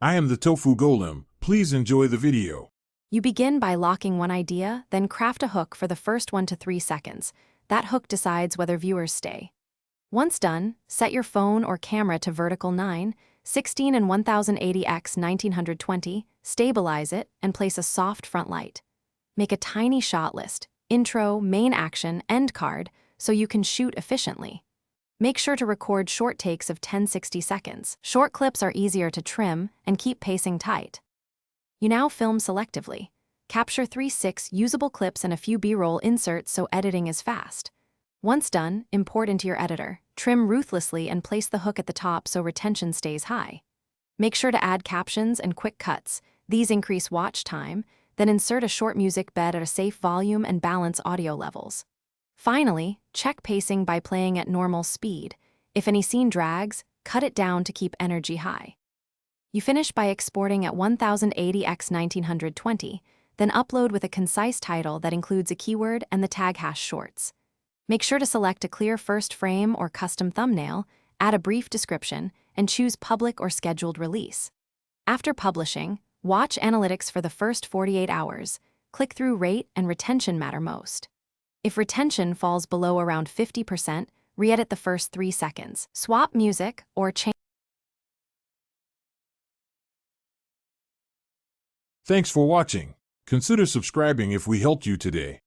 I am the Tofu Golem. Please enjoy the video. You begin by locking one idea, then craft a hook for the first 1 to 3 seconds. That hook decides whether viewers stay. Once done, set your phone or camera to vertical 9, 16 and 1080x 1920, stabilize it, and place a soft front light. Make a tiny shot list, intro, main action, end card, so you can shoot efficiently. Make sure to record short takes of 10-60 seconds. Short clips are easier to trim and keep pacing tight. You now film selectively. Capture 3-6 usable clips and a few B-roll inserts so editing is fast. Once done, import into your editor. Trim ruthlessly and place the hook at the top so retention stays high. Make sure to add captions and quick cuts. These increase watch time. Then insert a short music bed at a safe volume and balance audio levels. Finally, check pacing by playing at normal speed. If any scene drags, cut it down to keep energy high. You finish by exporting at 1080x 1920, then upload with a concise title that includes a keyword and the tag hash shorts. Make sure to select a clear first frame or custom thumbnail, add a brief description, and choose public or scheduled release. After publishing, watch analytics for the first 48 hours. Click-through rate and retention matter most. If retention falls below around 50%, re-edit the first 3 seconds. Swap music or change. Thanks for watching. Consider subscribing if we helped you today.